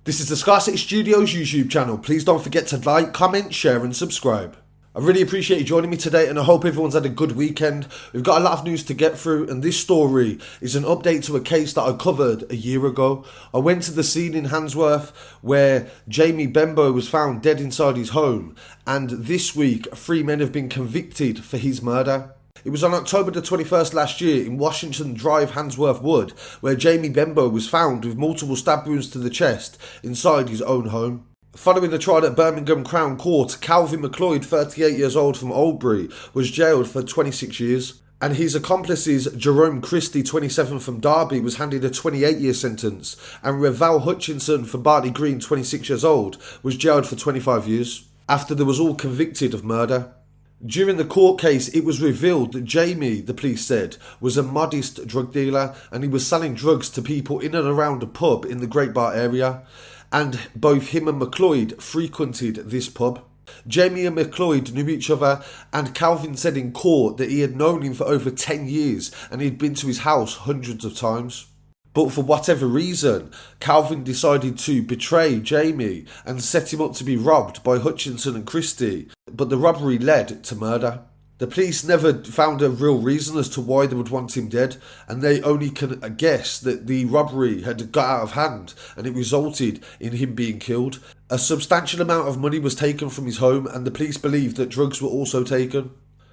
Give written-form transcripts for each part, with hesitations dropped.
This is the Scarcity Studios YouTube channel. Please don't forget to like, comment, share and subscribe. I really appreciate you joining me today and I hope everyone's had a good weekend. We've got a lot of news to get through and this story is an update to a case that I covered a year ago. I went to the scene in Handsworth where Jamie Benbow was found dead inside his home, and this week 3 men have been convicted for his murder. It was on October the 21st last year in Washington Drive, Handsworth Wood, where Jamie Benbow was found with multiple stab wounds to the chest inside his own home. Following the trial at Birmingham Crown Court, Calvin McLeod, 38 years old from Oldbury, was jailed for 26 years. And his accomplices, Jerome Christie, 27 from Derby, was handed a 28-year sentence. And Revelle Hutchinson from Bartley Green, 26 years old, was jailed for 25 years, after they was all convicted of murder. During the court case, it was revealed that Jamie, the police said, was a modest drug dealer and he was selling drugs to people in and around a pub in the Great Bar area. And both him and McLeod frequented this pub. Jamie and McLeod knew each other, and Calvin said in court that he had known him for over 10 years and he'd been to his house hundreds of times. But for whatever reason, Calvin decided to betray Jamie and set him up to be robbed by Hutchinson and Christie, but the robbery led to murder. The police never found a real reason as to why they would want him dead, and they only can guess that the robbery had got out of hand and it resulted in him being killed. A substantial amount of money was taken from his home, and the police believed that drugs were also taken.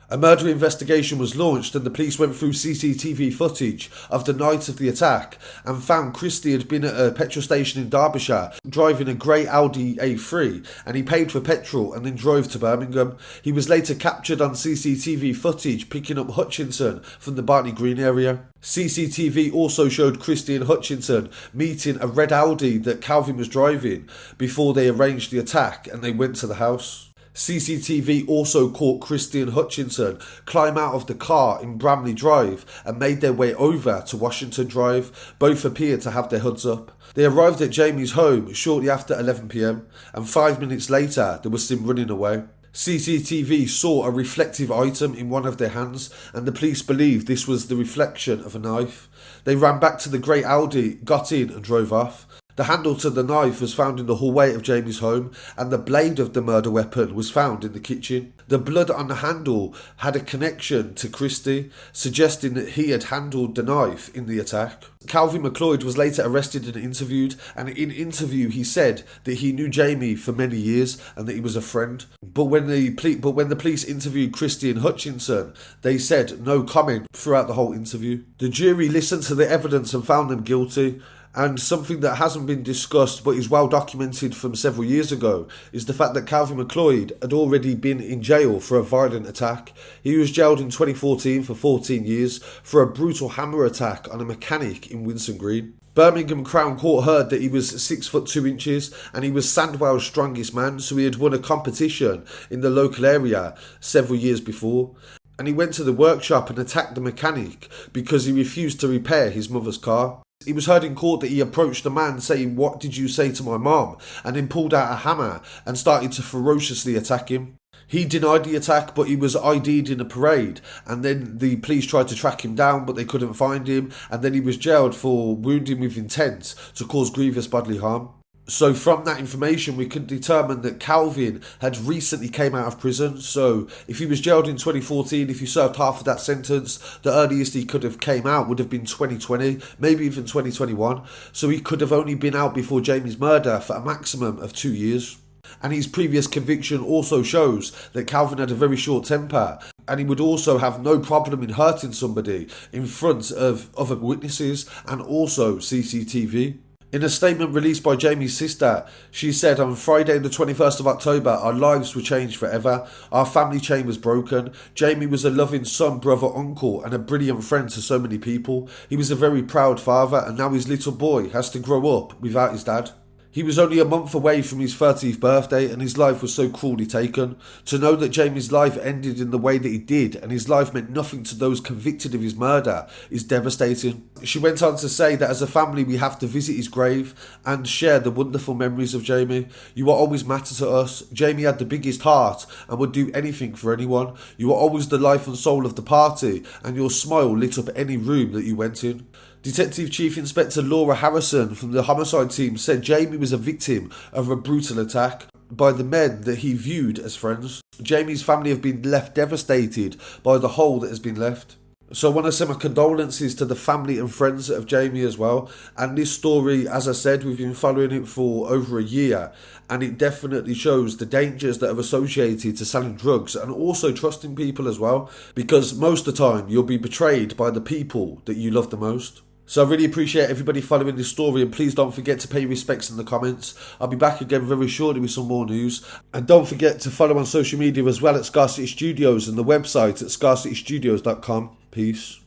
A murder investigation was launched and the police went through CCTV footage of the night of the attack and found Christie had been at a petrol station in Derbyshire driving a grey Audi A3, and he paid for petrol and then drove to Birmingham. He was later captured on CCTV footage picking up Hutchinson from the Bartley Green area. CCTV also showed Christie and Hutchinson meeting a red Audi that Calvin was driving before they arranged the attack and they went to the house. CCTV also caught Christie and Hutchinson climb out of the car in Bramley Drive and made their way over to Washington Drive. Both appeared to have their hoods up. They arrived at Jamie's home shortly after 11 PM, and 5 minutes later they were seen running away. CCTV saw a reflective item in one of their hands, and the police believed this was the reflection of a knife. They ran back to the grey Audi, got in and drove off. The handle to the knife was found in the hallway of Jamie's home, and the blade of the murder weapon was found in the kitchen. The blood on the handle had a connection to Christie, suggesting that he had handled the knife in the attack. Calvin McLeod was later arrested and interviewed, and in interview he said that he knew Jamie for many years and that he was a friend. But when the police interviewed Christie and Hutchinson, they said no comment throughout the whole interview. The jury listened to the evidence and found them guilty. And something that hasn't been discussed but is well documented from several years ago is the fact that Calvin McLeod had already been in jail for a violent attack. He was jailed in 2014 for 14 years for a brutal hammer attack on a mechanic in Winson Green. Birmingham Crown Court heard that he was 6 foot 2 inches and he was Sandwell's strongest man, so he had won a competition in the local area several years before. And he went to the workshop and attacked the mechanic because he refused to repair his mother's car. He was heard in court that he approached the man saying, "What did you say to my mom?" and then pulled out a hammer and started to ferociously attack him. He denied the attack, but he was ID'd in a parade, and then the police tried to track him down but they couldn't find him, and then he was jailed for wounding with intent to cause grievous bodily harm. So from that information we can determine that Calvin had recently came out of prison. So if he was jailed in 2014, if he served half of that sentence, the earliest he could have came out would have been 2020, maybe even 2021. So he could have only been out before Jamie's murder for a maximum of 2 years. And his previous conviction also shows that Calvin had a very short temper, and he would also have no problem in hurting somebody in front of other witnesses and also CCTV. In a statement released by Jamie's sister, she said, "On Friday the 21st of October, our lives were changed forever. Our family chain was broken. Jamie was a loving son, brother, uncle and a brilliant friend to so many people. He was a very proud father, and now his little boy has to grow up without his dad." He was only a month away from his 30th birthday and his life was so cruelly taken. To know that Jamie's life ended in the way that it did and his life meant nothing to those convicted of his murder is devastating. She went on to say that as a family we have to visit his grave and share the wonderful memories of Jamie. "You will always matter to us. Jamie had the biggest heart and would do anything for anyone. You were always the life and soul of the party and your smile lit up any room that you went in. Detective Chief Inspector Laura Harrison from the homicide team said Jamie was a victim of a brutal attack by the men that he viewed as friends. Jamie's family have been left devastated by the hole that has been left. So I want to send my condolences to the family and friends of Jamie as well. And this story, as I said, we've been following it for over a year, and it definitely shows the dangers that are associated to selling drugs and also trusting people as well, because most of the time you'll be betrayed by the people that you love the most. So I really appreciate everybody following this story, and please don't forget to pay your respects in the comments. I'll be back again very shortly with some more news. And don't forget to follow on social media as well at Scarcity Studios and the website at scarcitystudios.com. Peace.